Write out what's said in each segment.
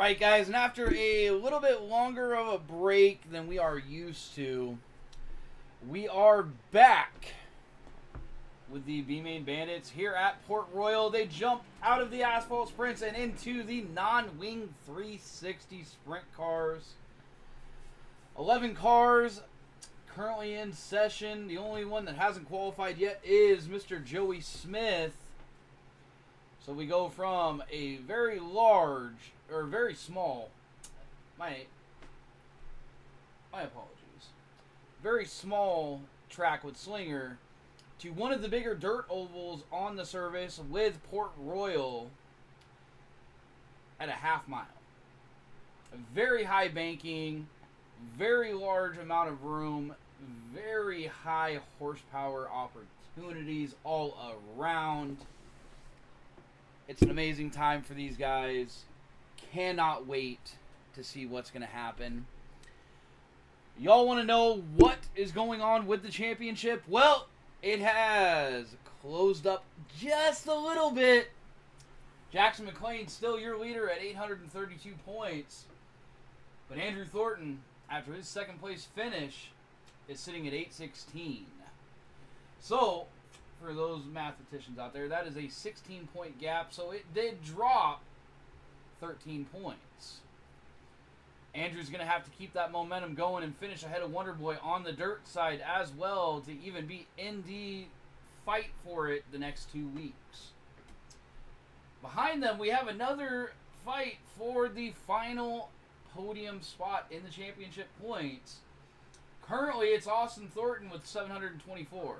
Alright guys, and after a little bit longer of a break than we are used to, we are back with the B-Main Bandits here at Port Royal. They jumped out of the asphalt sprints and into the non-wing 360 sprint cars. 11 cars currently in session. The only one that hasn't qualified yet is Mr. Joey Smith. So we go from a very large, or very small, my apologies, very small track with Slinger to one of the bigger dirt ovals on the service with Port Royal at a half mile. A very high banking, very large amount of room, very high horsepower opportunities all around. It's an amazing time for these guys. Cannot wait to see what's going to happen. Y'all want to know what is going on with the championship? Well, it has closed up just a little bit. Jackson McLean still your leader at 832 points. But Andrew Thornton, after his second place finish, is sitting at 816. So, for those mathematicians out there, that is a 16-point gap, so it did drop 13 points. Andrew's going to have to keep that momentum going and finish ahead of Wonderboy on the dirt side as well to even be in the fight for it the next 2 weeks. Behind them, we have another fight for the final podium spot in the championship points. Currently, it's Austin Thornton with 724.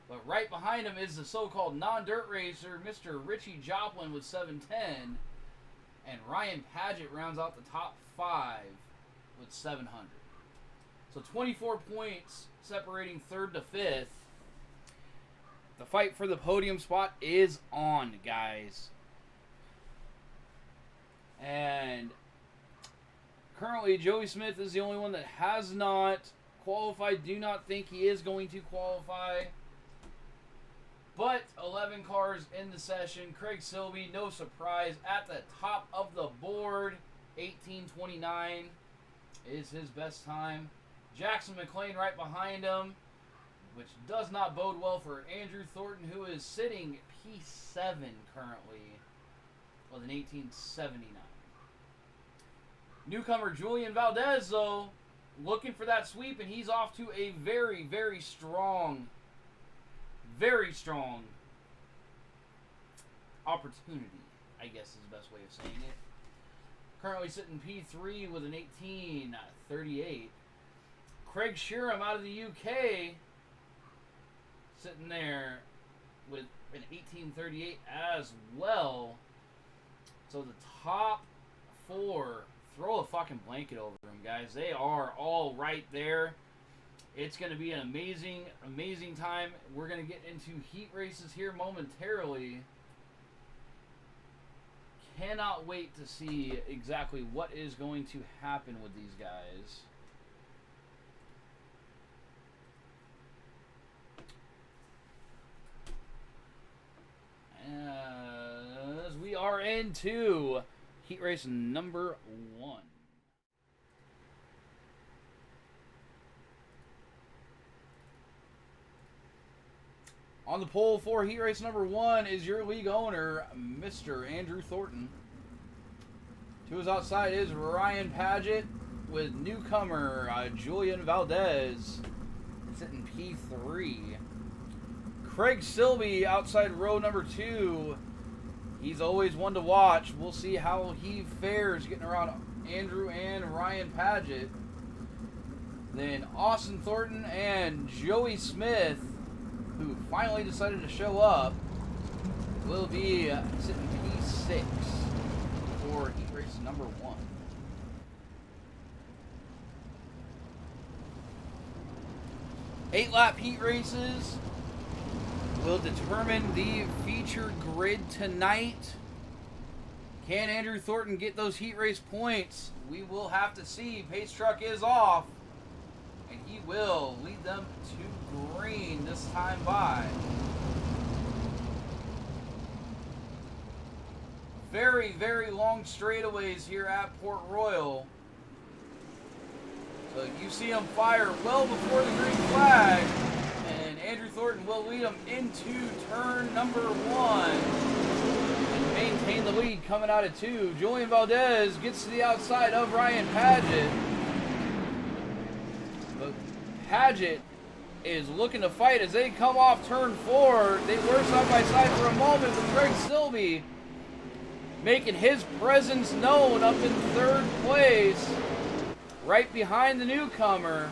But right behind him is the so-called non-dirt racer, Mr. Richie Joplin with 710. And Ryan Paget rounds out the top 5 with 700. So 24 points separating 3rd to 5th. The fight for the podium spot is on, guys. And currently, Joey Smith is the only one that has not qualified. Do not think he is going to qualify. But 11 cars in the session. Craig Silby, no surprise, at the top of the board. 18:29 is his best time. Jackson McLean right behind him, which does not bode well for Andrew Thornton, who is sitting P7 currently with an 18:79. Newcomer Julian Valdez, though, looking for that sweep, and he's off to a very, very strong opportunity, I guess is the best way of saying it. Currently sitting P3 with an 18:38. Craig Sheeran out of the UK sitting there with an 18:38 as well. So the top 4, throw a fucking blanket over them, guys. They are all right there. It's going to be an amazing, amazing time. We're going to get into heat races here momentarily. Cannot wait to see exactly what is going to happen with these guys. As we are into heat race number 1. On the pole for heat race number 1 is your league owner, Mr. Andrew Thornton. To his outside is Ryan Paget with newcomer Julian Valdez sitting P3. Craig Silby outside row number 2. He's always one to watch. We'll see how he fares getting around Andrew and Ryan Paget. Then Austin Thornton and Joey Smith, who finally decided to show up, will be sitting P6 for heat race number 1. Eight-lap heat races will determine the feature grid tonight. Can Andrew Thornton get those heat race points? We will have to see. Pace truck is off, and he will lead them to green this time by. very, very long straightaways here at Port Royal. So you see him fire well before the green flag, and Andrew Thornton will lead him into turn number 1 and maintain the lead coming out of 2. Julian Valdez gets to the outside of Ryan Paget, but Paget is looking to fight as they come off turn 4. They were side by side for a moment, with Craig Silby making his presence known up in 3rd place, right behind the newcomer.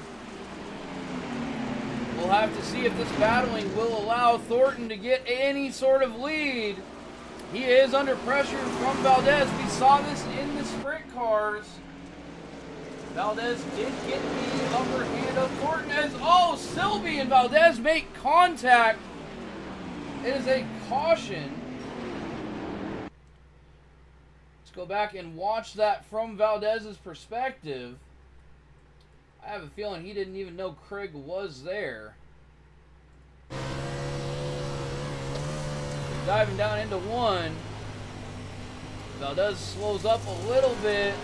We'll have to see if this battling will allow Thornton to get any sort of lead. He is under pressure from Valdez. We saw this in the sprint cars. Valdez did get the upper hand of Thornton as, Silby and Valdez make contact. It is a caution. Let's go back and watch that from Valdez's perspective. I have a feeling he didn't even know Craig was there. Diving down into 1. Valdez slows up a little bit.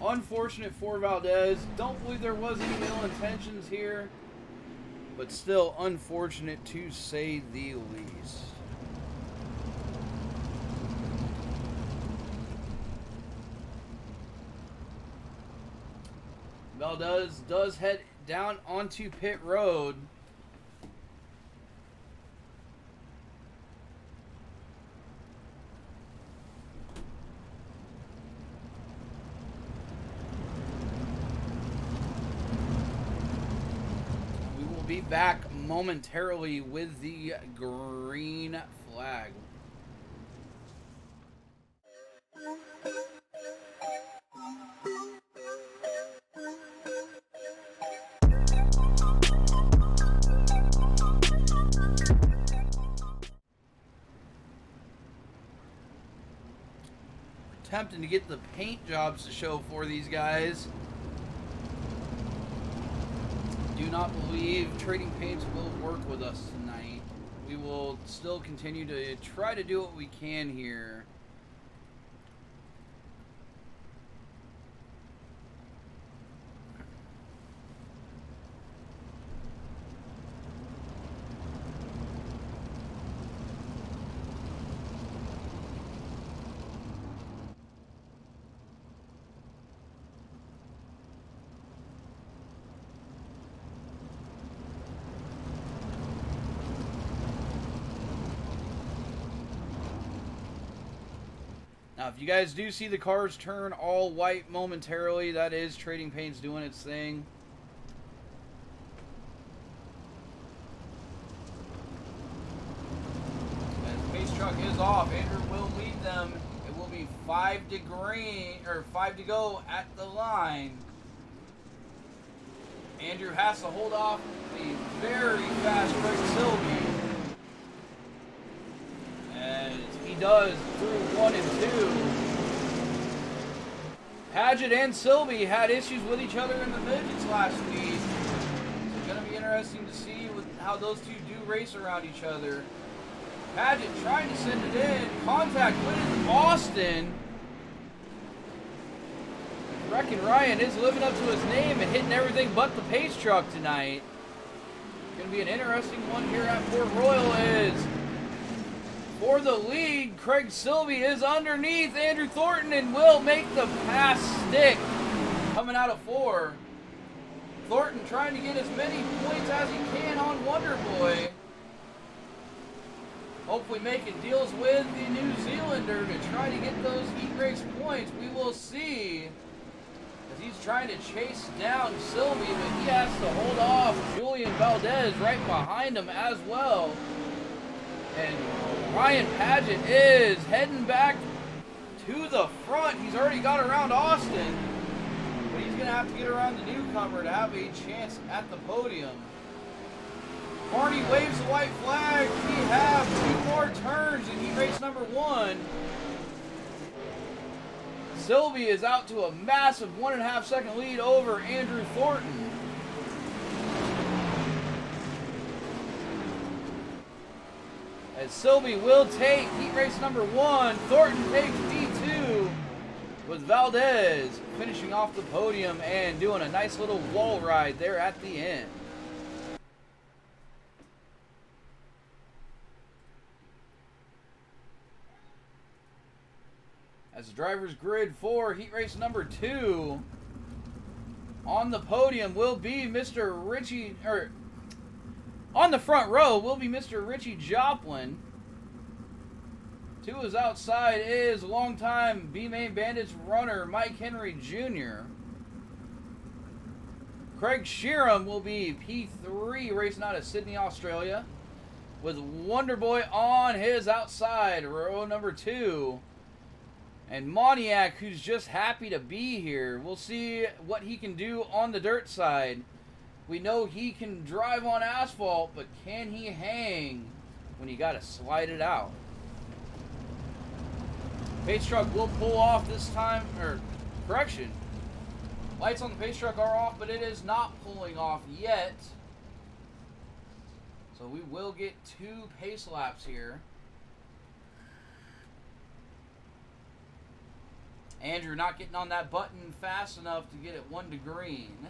Unfortunate for Valdez. Don't believe there was any ill intentions here, but still unfortunate to say the least. Valdez does head down onto pit road. We will be back momentarily with the green flag. Attempting to get the paint jobs to show for these guys. Do not believe Trading Paints will work with us tonight. We will still continue to try to do what we can here. Now, if you guys do see the cars turn all white momentarily, that is Trading Paints doing its thing. As the pace truck is off, Andrew will lead them. It will be 5 to go at the line. Andrew has to hold off the very fast Craig Silby. As he does through 1 and 2. Paget and Silby had issues with each other in the midgets last week. It's going to be interesting to see how those two do race around each other. Paget trying to send it in. Contact with Austin. Reckon Ryan is living up to his name and hitting everything but the pace truck tonight. Going to be an interesting one here at Port Royal. Is for the lead, Craig Silby is underneath Andrew Thornton and will make the pass stick coming out of 4. Thornton trying to get as many points as he can on Wonderboy. Hopefully making deals with the New Zealander to try to get those heat race points. We will see, as he's trying to chase down Silby, but he has to hold off Julian Valdez right behind him as well. And Ryan Paget is heading back to the front. He's already got around Austin, but he's going to have to get around the newcomer to have a chance at the podium. Marty waves the white flag. We have 2 more turns in heat race number 1. Silby is out to a massive 1.5 second lead over Andrew Thornton. As Silby will take heat race number 1. Thornton takes D2 with Valdez finishing off the podium and doing a nice little wall ride there at the end. As the driver's grid for heat race number 2, on the podium will be Mr. Richie, or on the front row will be Mr. Richie Joplin. To his outside is longtime B-Main Bandits runner Mike Henry Jr. Craig Sheeran will be P3 racing out of Sydney, Australia, with Wonderboy on his outside, row number 2. And Moniak, who's just happy to be here. We'll see what he can do on the dirt side. We know he can drive on asphalt, but can he hang when you got to slide it out? Pace truck will pull off this time, or correction. Lights on the pace truck are off, but it is not pulling off yet. So we will get 2 pace laps here. Andrew not getting on that button fast enough to get it 1 to green.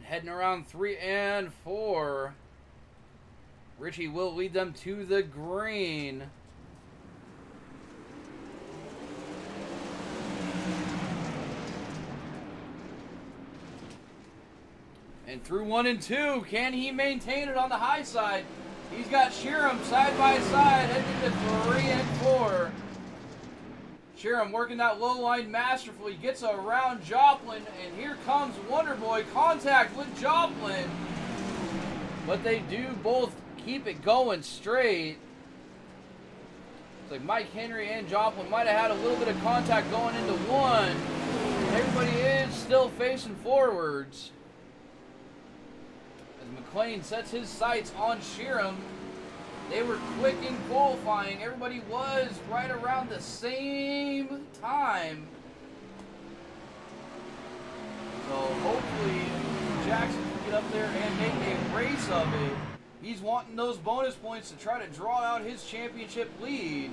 Heading around 3 and 4. Richie will lead them to the green. And through 1 and 2, can he maintain it on the high side? He's got Sheeran side by side, heading to 3 and 4. Sheeran working that low line masterfully, gets around Joplin, and here comes Wonderboy, contact with Joplin. But they do both keep it going straight. It's like Mike Henry and Joplin might have had a little bit of contact going into 1. Everybody is still facing forwards. As McLean sets his sights on Sheeran. They were quick in qualifying. Everybody was right around the same time. So hopefully Jackson can get up there and make a race of it. He's wanting those bonus points to try to draw out his championship lead.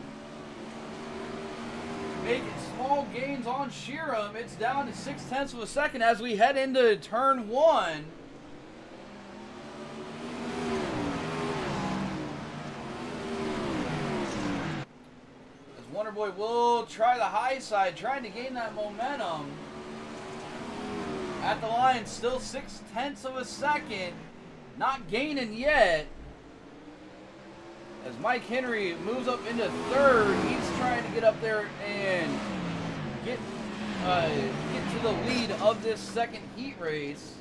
Making small gains on Sheeran. It's down to 0.6 of a second as we head into turn 1. Wonderboy will try the high side, trying to gain that momentum. At the line, still 0.6 of a second. Not gaining yet. As Mike Henry moves up into 3rd, he's trying to get up there and get to the lead of this second heat race.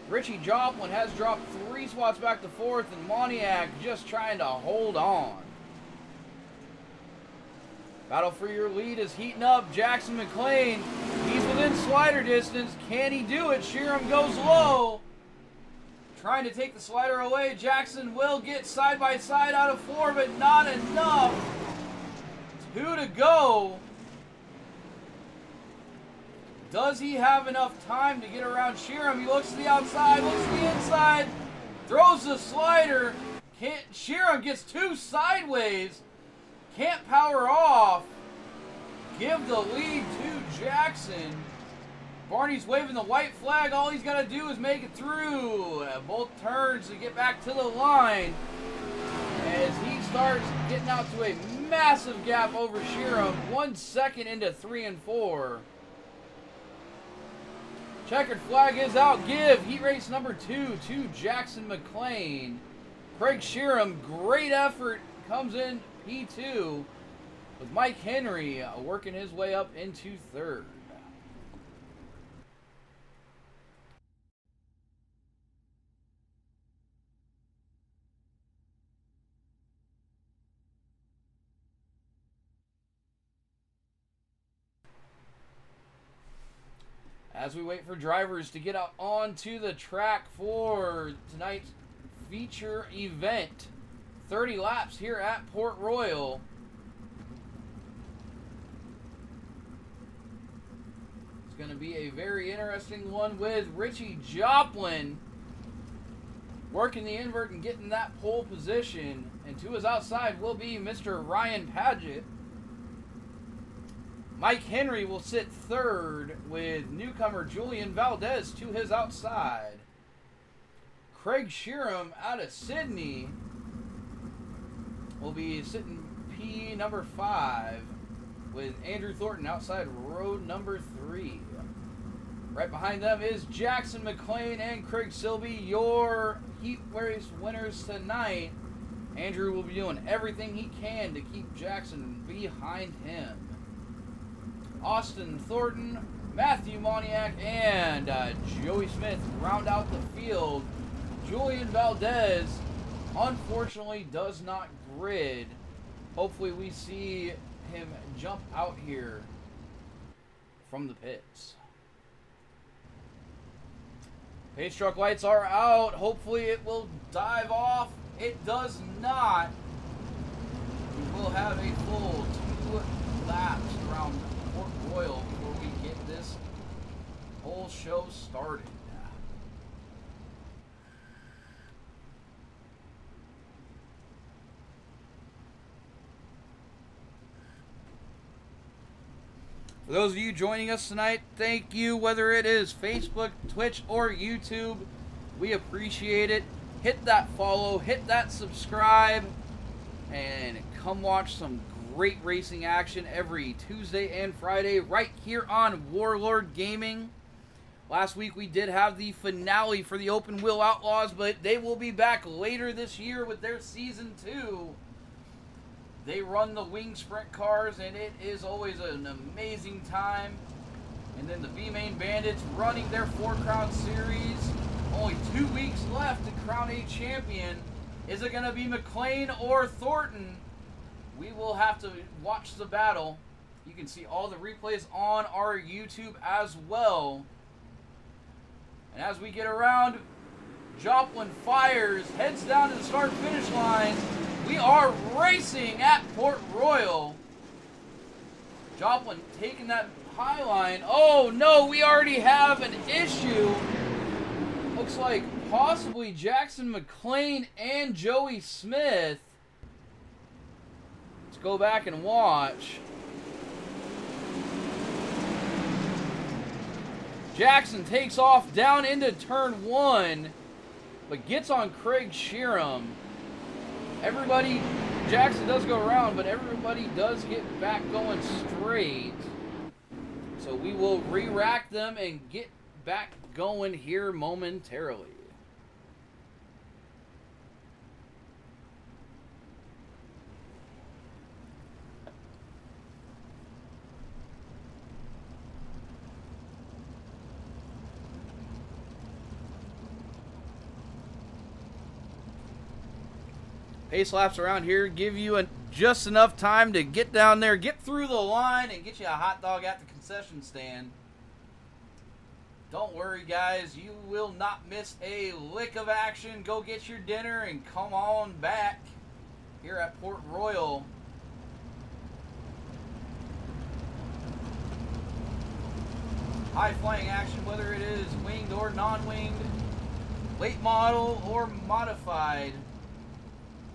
Richie Joplin has dropped 3 spots back to 4th, and Moniak just trying to hold on. Battle for your lead is heating up. Jackson McLean, he's within slider distance. Can he do it? Sheeran goes low. Trying to take the slider away. Jackson will get side by side out of 4, but not enough. 2 to go. Does he have enough time to get around Sheeran? He looks to the outside, looks to the inside, throws the slider. Sheeran gets 2 sideways. Can't power off. Give the lead to Jackson. Barney's waving the white flag. All he's got to do is make it through both turns to get back to the line. As he starts getting out to a massive gap over Sheeran. 1 second into 3 and 4. Checkered flag is out. Give heat race number 2 to Jackson McLean. Craig Sheeran, great effort, comes in P2. with Mike Henry working his way up into third. As we wait for drivers to get out onto the track for tonight's feature event, 30 laps here at Port Royal. It's going to be a very interesting one with Richie Joplin working the invert and getting that pole position. And to his outside will be Mr. Ryan Padgett. Mike Henry will sit third with newcomer Julian Valdez to his outside. Craig Sheeran out of Sydney will be sitting P number 5 with Andrew Thornton outside row number 3. Right behind them is Jackson McLean and Craig Silby, your heat race winners tonight. Andrew will be doing everything he can to keep Jackson behind him. Austin Thornton, Matthew Moniak, and Joey Smith round out the field. Julian Valdez, unfortunately, does not grid. Hopefully we see him jump out here from the pits. Pace truck lights are out. Hopefully it will dive off. It does not. We will have a full 2 laps around Port Royal before we get this whole show started. For those of you joining us tonight, thank you, whether it is Facebook, Twitch, or YouTube. We appreciate it. Hit that follow, hit that subscribe, and come watch some great racing action every Tuesday and Friday right here on Warlord Gaming. Last week we did have the finale for the Open Wheel Outlaws, but they will be back later this year with their Season 2. They run the wing sprint cars, and it is always an amazing time. And then the B-Main Bandits running their 4 Crown Series. Only 2 weeks left to crown a champion. Is it going to be McLean or Thornton? We will have to watch the battle. You can see all the replays on our YouTube as well. And as we get around, Joplin fires, heads down to the start-finish line. We are racing at Port Royal. Joplin taking that high line. Oh no, we already have an issue. Looks like possibly Jackson McLean and Joey Smith. Let's go back and watch. Jackson takes off down into turn 1, but gets on Craig Sheeran. Everybody, Jackson does go around, but everybody does get back going straight. So we will re-rack them and get back going here momentarily. Pace laps around here give you just enough time to get down there, get through the line, and get you a hot dog at the concession stand. Don't worry, guys. You will not miss a lick of action. Go get your dinner and come on back here at Port Royal. High-flying action, whether it is winged or non-winged, late model or modified.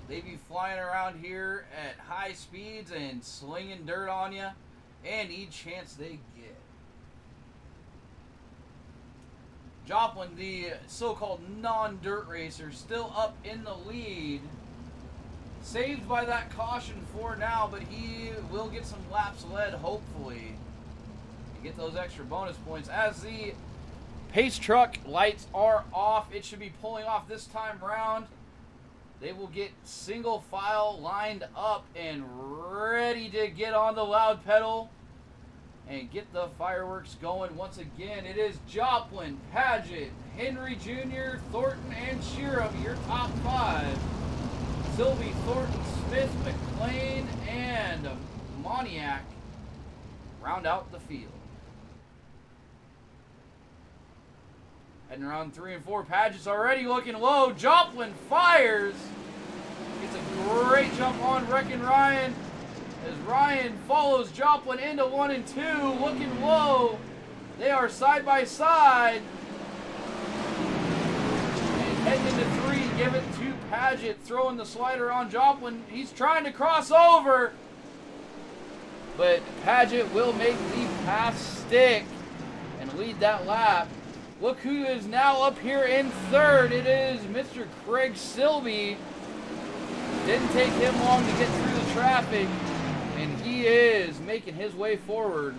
They be flying around here at high speeds and slinging dirt on you any chance they get. Joplin, the so-called non-dirt racer, still up in the lead. Saved by that caution for now, but he will get some laps led, hopefully, to get those extra bonus points. As the pace truck lights are off, it should be pulling off this time round. They will get single file lined up and ready to get on the loud pedal and get the fireworks going. Once again, it is Joplin, Paget, Henry Jr., Thornton, and Sheeran, your top 5. Sylvie, Thornton, Smith, McLean, and Moniak round out the field. Heading around 3 and 4. Paget's already looking low. Joplin fires. Gets a great jump on Wreckin' Ryan as Ryan follows Joplin into 1 and 2. Looking low. They are side by side. And heading into 3. Give it to Paget. Throwing the slider on Joplin. He's trying to cross over. But Paget will make the pass stick and lead that lap. Look who is now up here in 3rd. It is Mr. Craig Silby. Didn't take him long to get through the traffic, and he is making his way forward.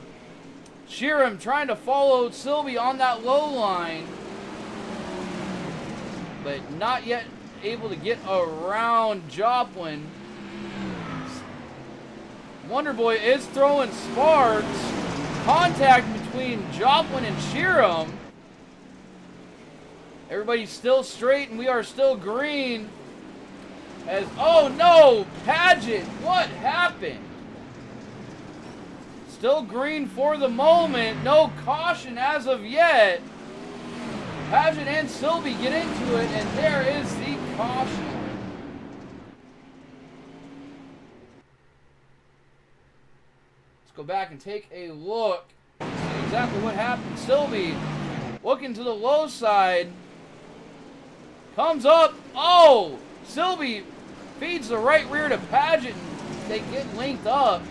Sheeran trying to follow Silby on that low line, but not yet able to get around Joplin. Wonderboy is throwing sparks. Contact between Joplin and Sheeran. Everybody's still straight and we are still green. As, oh no, Paget, what happened? Still green for the moment. No caution as of yet. Paget and Silby get into it, and there is the caution. Let's go back and take a look. See exactly what happened. Silby looking to the low side. Comes up. Oh! Silby feeds the right rear to Paget, and they get linked up.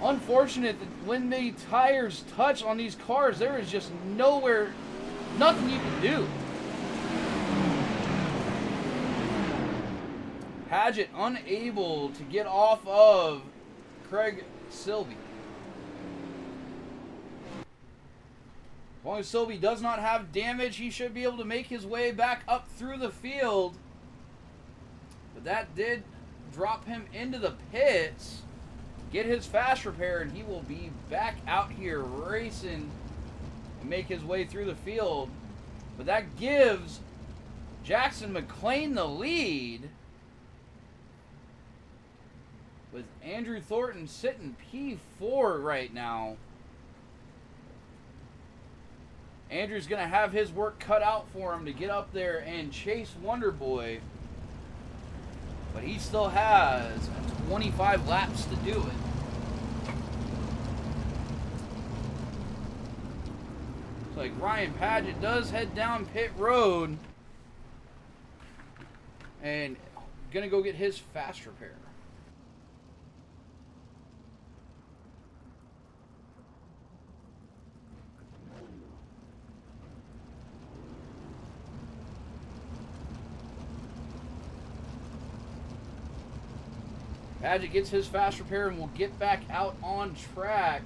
Unfortunate that when the tires touch on these cars, there is just nowhere, nothing you can do. Paget unable to get off of Craig Silby. As long as Silby does not have damage, he should be able to make his way back up through the field. But that did drop him into the pits. Get his fast repair, and he will be back out here racing and make his way through the field. But that gives Jackson McLean the lead, with Andrew Thornton sitting P4 right now. Andrew's going to have his work cut out for him to get up there and chase Wonderboy. But he still has 25 laps to do it. It's like Ryan Paget does head down pit road and going to go get his fast repair. Paget gets his fast repair and will get back out on track.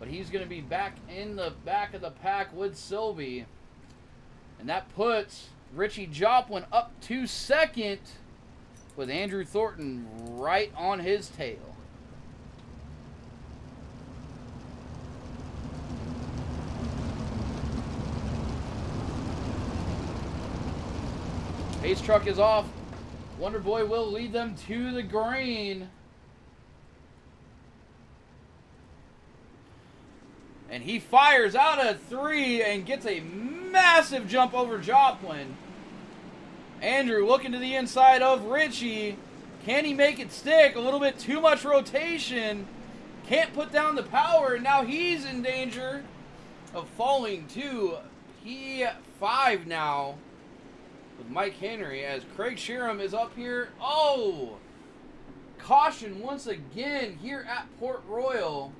But he's going to be back in the back of the pack with Silby. And that puts Richie Joplin up to 2nd, with Andrew Thornton right on his tail. Pace truck is off. Wonderboy will lead them to the green. And he fires out of 3 and gets a massive jump over Joplin. Andrew looking to the inside of Richie. Can he make it stick? A little bit too much rotation. Can't put down the power. And now he's in danger of falling to P5 now, with Mike Henry, as Craig Sheeran is up here. Oh! Caution once again here at Port Royal.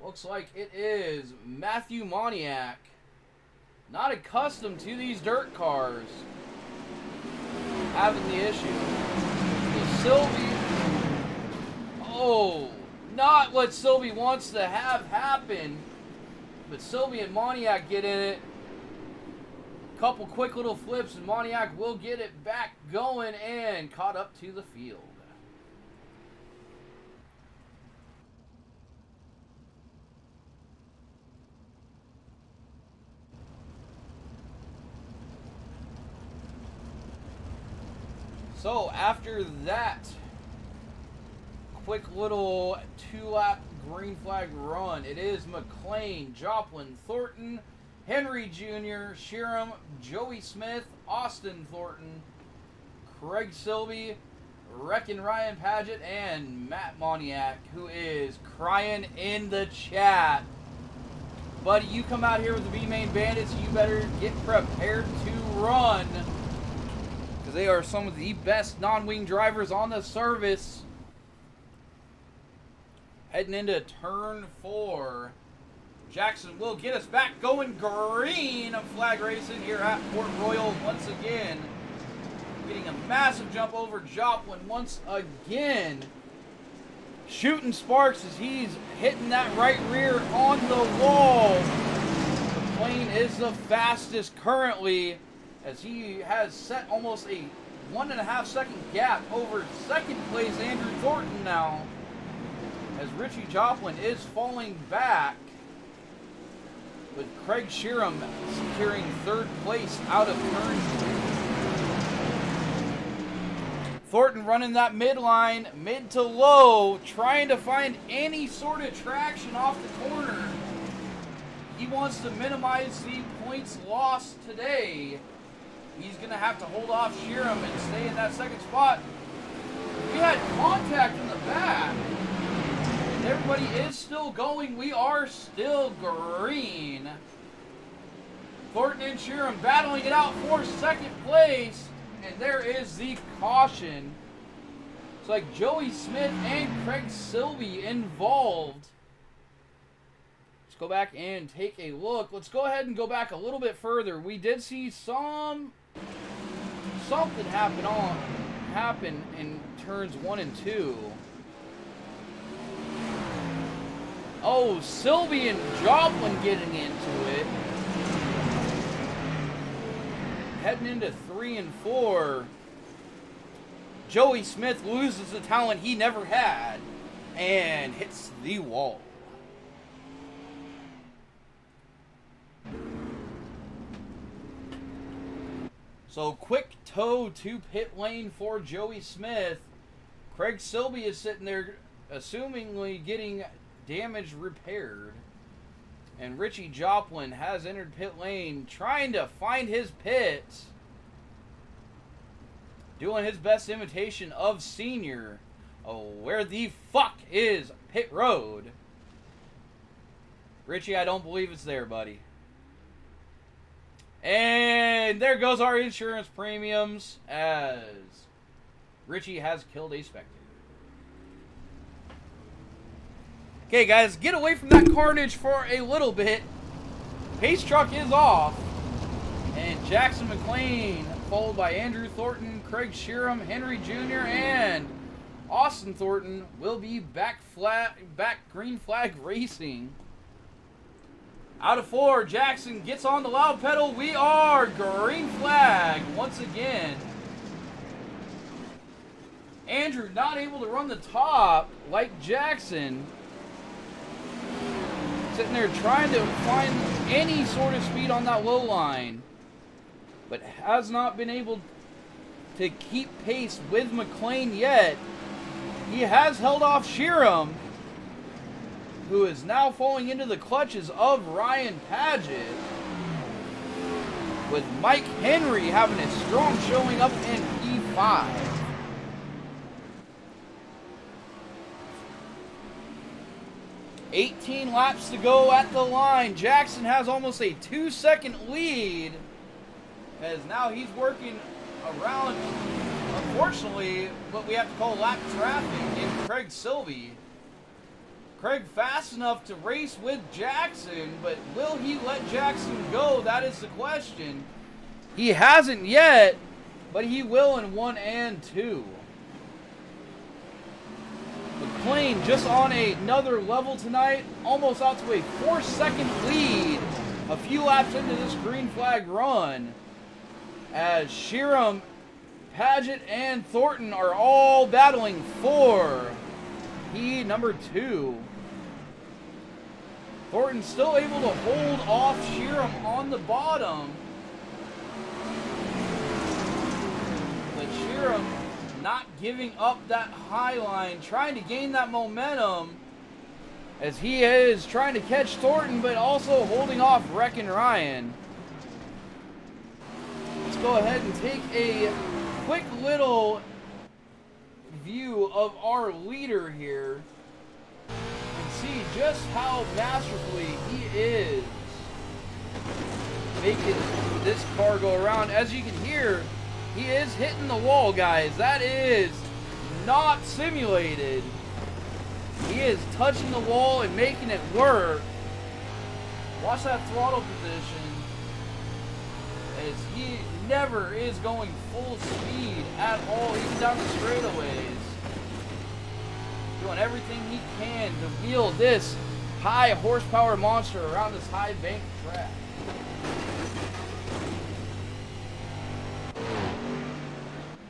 Looks like it is Matthew Moniak. Not accustomed to these dirt cars having the issue. The Silby. Oh! Not what Silby wants to have happen. But Silby and Moniak get in it. Couple quick little flips, and Moniak will get it back going and caught up to the field. So after that quick little 2-lap green flag run, it is McLean, Joplin, Thornton, Henry Jr., Sheeran, Joey Smith, Austin Thornton, Craig Silby, Reckon Ryan Paget, and Matt Moniak, who is crying in the chat. Buddy, you come out here with the B-Main Bandits, you better get prepared to run. Because they are some of the best non-wing drivers on the service. Heading into turn 4. Jackson will get us back going green of flag racing here at Port Royal once again. Getting a massive jump over Joplin once again. Shooting sparks as he's hitting that right rear on the wall. McLean is the fastest currently as he has set almost a 1.5 second gap over second place Andrew Thornton now. As Richie Joplin is falling back, with Craig Sheeran securing third place out of turn 3. Thornton running that midline, mid to low, trying to find any sort of traction off the corner. He wants to minimize the points lost today. He's going to have to hold off Sheeran and stay in that second spot. We had contact in the back. Everybody is still going. We are still green. Thornton and Sheeran battling it out for second place. And there is the caution. It's like Joey Smith and Craig Silby involved. Let's go back and take a look. Let's go ahead and go back a little bit further. We did see something happen in turns 1 and 2. Oh, Silby and Joplin getting into it. Heading into 3 and 4. Joey Smith loses the talent he never had and hits the wall. So quick tow to pit lane for Joey Smith. Craig Silby is sitting there assumingly getting damage repaired. And Richie Joplin has entered pit lane trying to find his pit. Doing his best imitation of Senior. Oh, where the fuck is pit road? Richie, I don't believe it's there, buddy. And there goes our insurance premiums as Richie has killed a spectator. Okay, guys, get away from that carnage for a little bit. Pace truck is off. And Jackson McLean, followed by Andrew Thornton, Craig Sheeran, Henry Jr., and Austin Thornton will be back green flag racing. Out of 4, Jackson gets on the loud pedal. We are green flag once again. Andrew not able to run the top like Jackson. Sitting there trying to find any sort of speed on that low line, but has not been able to keep pace with McLean yet. He has held off Sheeran, who is now falling into the clutches of Ryan Paget, with Mike Henry having a strong showing up in P5. $18 laps to go at the line. Jackson has almost a 2-second lead, as now he's working around, unfortunately, what we have to call lap traffic in Craig Silby. Craig fast enough to race with Jackson, but will he let Jackson go? That is the question. He hasn't yet, but he will in 1 and 2. McLean just on another level tonight, almost out to a 4-second lead a few laps into this green flag run. as Sheeran, Paget, and Thornton are all battling for P number 2. Thornton still able to hold off Sheeran on the bottom. But Sheeran not giving up that high line, trying to gain that momentum as he is trying to catch Thornton, but also holding off Wreckin' Ryan. Let's go ahead and take a quick little view of our leader here and see just how masterfully he is making this car go around. As you can hear, he is hitting the wall, guys. That is not simulated. He is touching the wall and making it work. Watch that throttle position as he never is going full speed at all, even down the straightaways. Doing everything he can to wheel this high horsepower monster around this high bank track.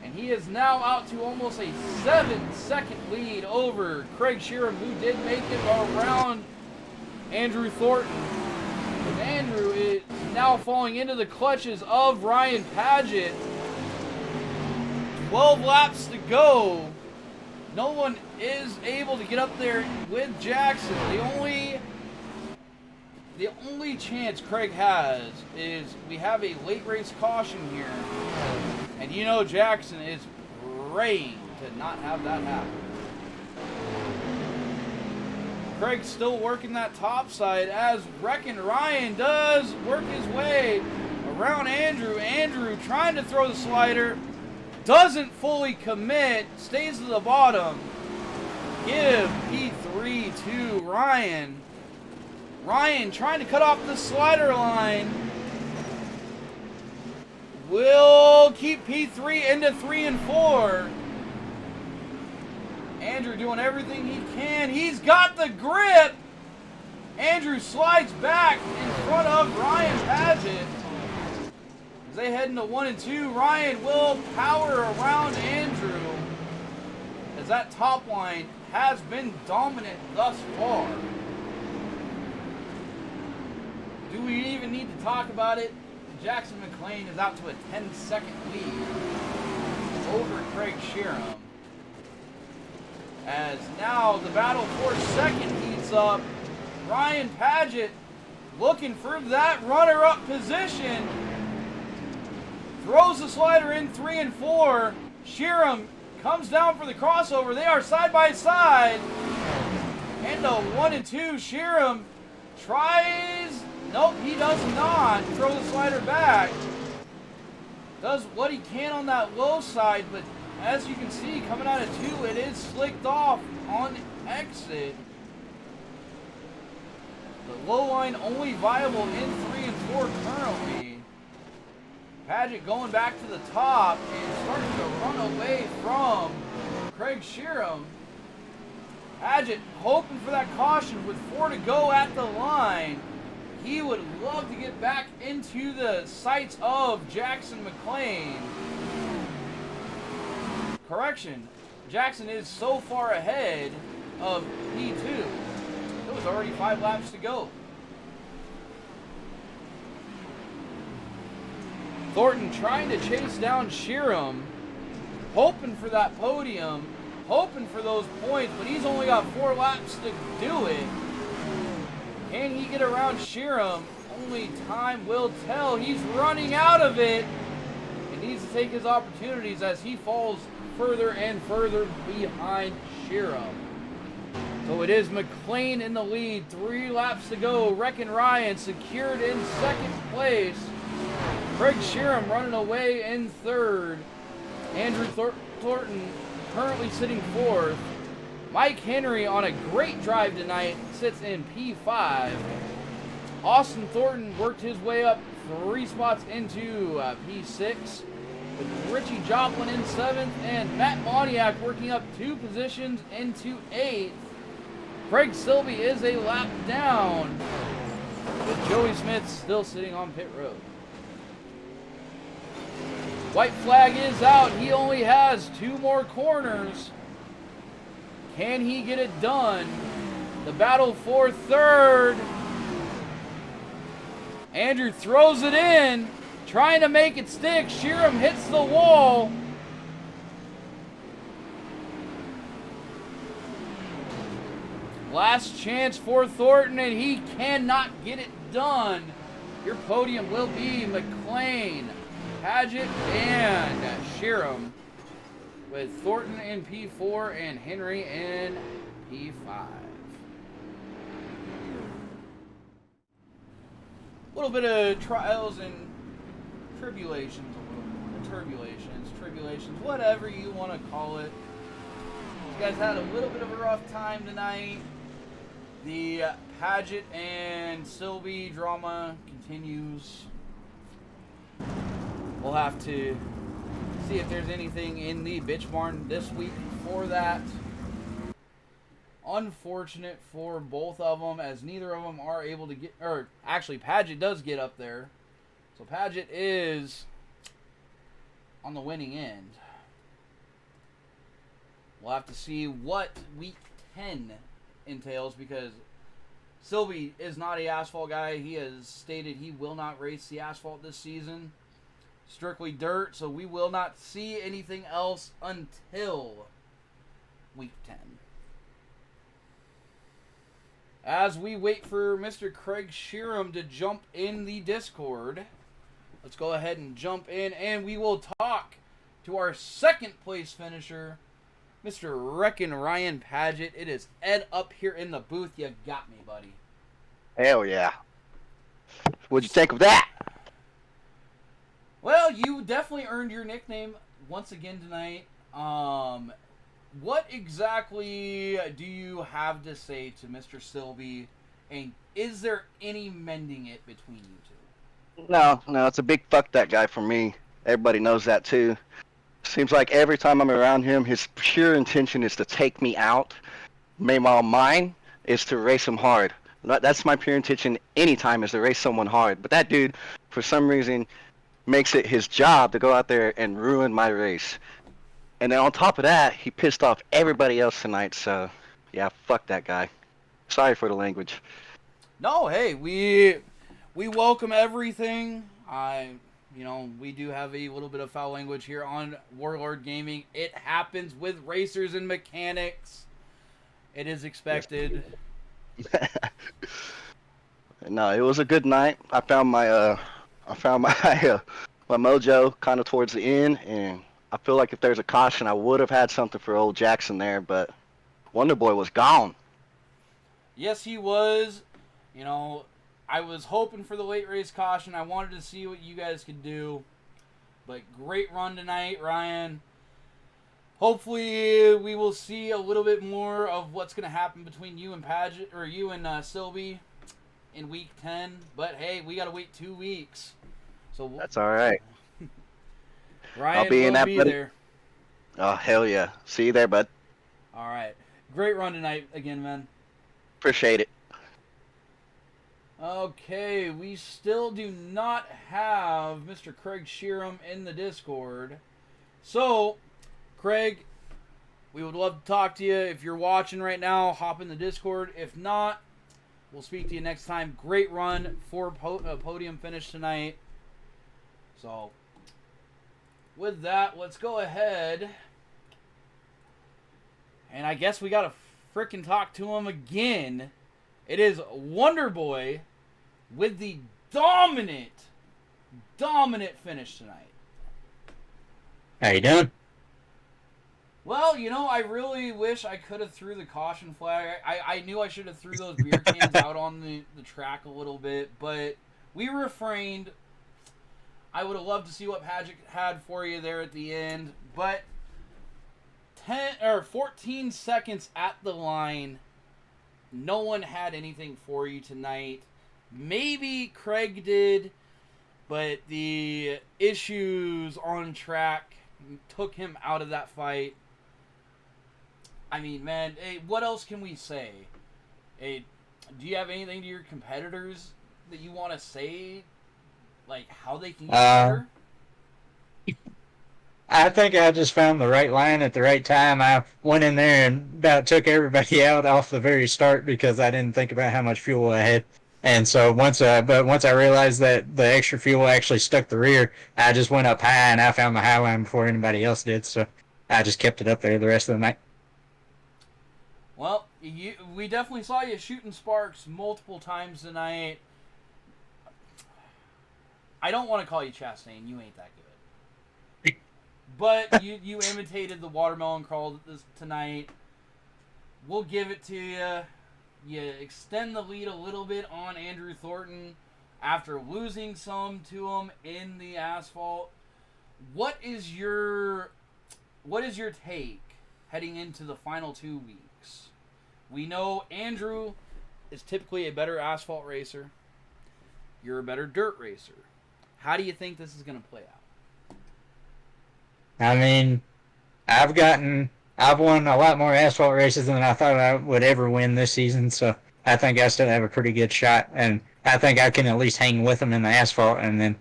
And he is now out to almost a 7-second lead over Craig Sheeran, who did make it around Andrew Thornton. And Andrew is now falling into the clutches of Ryan Paget. 12 laps to go. No one is able to get up there with Jackson. The only chance Craig has is we have a late race caution here. And you know Jackson is praying to not have that happen. Craig's still working that top side as Wreckin' Ryan does work his way around Andrew. Andrew trying to throw the slider, doesn't fully commit, stays to the bottom. Give P3 to Ryan. Ryan trying to cut off the slider line. Will keep P3 into 3 and 4. Andrew doing everything he can. He's got the grip. Andrew slides back in front of Ryan Paget. As they head into 1 and 2, Ryan will power around Andrew, as that top line has been dominant thus far. Do we even need to talk about it? Jackson McLean is out to a 10-second lead over Craig Sheeran. As now the battle for second heats up. Ryan Paget looking for that runner-up position. Throws the slider in 3 and 4. Sheeran comes down for the crossover. They are side by side. And a 1 and 2. Sheeran tries. Nope, he does not throw the slider back. Does what he can on that low side, but as you can see, coming out of 2, it is slicked off on exit. The low line only viable in 3 and 4 currently. Paget going back to the top and starting to run away from Craig Sheeran. Paget hoping for that caution with 4 to go at the line. He would love to get back into the sights of Jackson McLean. Correction, Jackson is so far ahead of P2. It was already 5 laps to go. Thornton trying to chase down Sheeran, hoping for that podium, hoping for those points, but he's only got 4 laps to do it. Can he get around Sheeran? Only time will tell. He's running out of it. He needs to take his opportunities as he falls further and further behind Sheeran. So it is McLean in the lead. 3 laps to go. Wreckin' Ryan secured in second place. Craig Sheeran running away in third. Andrew Thornton currently sitting fourth. Mike Henry on a great drive tonight sits in P5. Austin Thornton worked his way up 3 spots into P6. With Richie Joplin in 7th and Matt Moniak working up 2 positions into 8th. Craig Silvey is a lap down, with Joey Smith still sitting on pit road. White flag is out. He only has 2 more corners. Can he get it done? The battle for third. Andrew throws it in, trying to make it stick. Sheeran hits the wall. Last chance for Thornton, and he cannot get it done. Your podium will be McLean, Paget, and Sheeran, with Thornton in P4 and Henry in P5. A little bit of trials and tribulations, tribulations, whatever you want to call it. You guys had a little bit of a rough time tonight. The Paget and Sylvie drama continues. We'll have to see if there's anything in the bitch barn this week for that. Unfortunate for both of them, as neither of them are able to get, or actually Paget does get up there. So Paget is on the winning end. We'll have to see what week 10 entails, because Sylvie is not a asphalt guy. He has stated he will not race the asphalt this season. Strictly dirt, so we will not see anything else until week 10. As we wait for Mr. Craig Sheeran to jump in the Discord, let's go ahead and jump in, and we will talk to our second place finisher, Mr. Wreckin' Ryan Paget. It is Ed up here in the booth. You got me, buddy. Hell yeah. What'd you think of that? Well, you definitely earned your nickname once again tonight. What exactly do you have to say to Mr. Sylvie, and is there any mending it between you two? No, it's a big fuck that guy for me. Everybody knows that too. Seems like every time I'm around him, his pure intention is to take me out. Meanwhile, mine is to race him hard. That's my pure intention anytime, is to race someone hard. But that dude, for some reason, makes it his job to go out there and ruin my race. And then on top of that, he pissed off everybody else tonight. So, yeah, fuck that guy. Sorry for the language. No, hey, we welcome everything. We do have a little bit of foul language here on Warlord Gaming. It happens with racers and mechanics. It is expected. No, it was a good night. I found my my mojo kind of towards the end, and I feel like if there's a caution, I would have had something for old Jackson there, but Wonderboy was gone. Yes, he was. I was hoping for the late race caution. I wanted to see what you guys could do. But great run tonight, Ryan. Hopefully we will see a little bit more of what's going to happen between you and Paget, or you and Sylvie in week 10. But hey, we got to wait 2 weeks. So that's all right. Ryan I'll be in that, be buddy. there. Oh, hell yeah. See you there, bud. All right. Great run tonight again, man. Appreciate it. Okay, we still do not have Mr. Craig Sheeran in the Discord. So, Craig, we would love to talk to you. If you're watching right now, hop in the Discord. If not, we'll speak to you next time. Great run for podium finish tonight. So, with that, let's go ahead. And I guess we got to frickin' talk to him again. It is Wonderboy with the dominant finish tonight. How you doing? Well, I really wish I could have threw the caution flag. I knew I should have threw those beer cans out on the track a little bit, but we refrained. I would have loved to see what Paget had for you there at the end, but 14 seconds at the line, no one had anything for you tonight. Maybe Craig did, but the issues on track took him out of that fight. I mean, man, hey, what else can we say? Hey, do you have anything to your competitors that you want to say? Like, how they can get better? I think I just found the right line at the right time. I went in there and about took everybody out off the very start because I didn't think about how much fuel I had. And so once I realized that the extra fuel actually stuck the rear, I just went up high and I found the high line before anybody else did. So I just kept it up there the rest of the night. Well, we definitely saw you shooting sparks multiple times tonight. I don't want to call you Chastain. You ain't that good. But you imitated the watermelon crawl tonight. We'll give it to you. You extend the lead a little bit on Andrew Thornton after losing some to him in the asphalt. What is your take heading into the final 2 weeks? We know Andrew is typically a better asphalt racer. You're a better dirt racer. How do you think this is going to play out? I mean, I've won a lot more asphalt races than I thought I would ever win this season, so I think I still have a pretty good shot, and I think I can at least hang with him in the asphalt, and then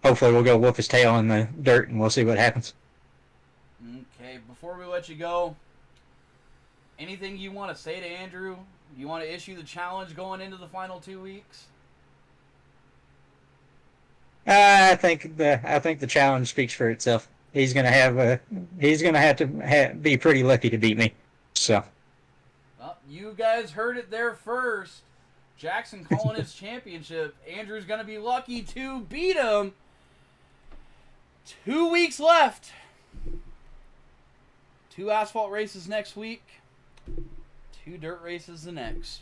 hopefully we'll go whoop his tail in the dirt, and we'll see what happens. Okay, before we let you go, anything you want to say to Andrew? You want to issue the challenge going into the final 2 weeks? I think the challenge speaks for itself. He's gonna have to be pretty lucky to beat me. So. Well, you guys heard it there first. Jackson calling his championship. Andrew's gonna be lucky to beat him. 2 weeks left. 2 asphalt races next week. 2 dirt races the next.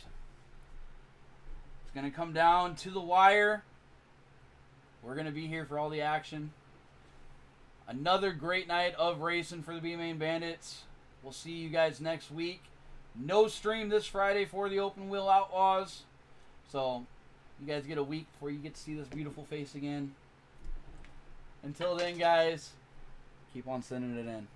It's gonna come down to the wire. We're going to be here for all the action. Another great night of racing for the B-Main Bandits. We'll see you guys next week. No stream this Friday for the Open Wheel Outlaws. So, you guys get a week before you get to see this beautiful face again. Until then, guys, keep on sending it in.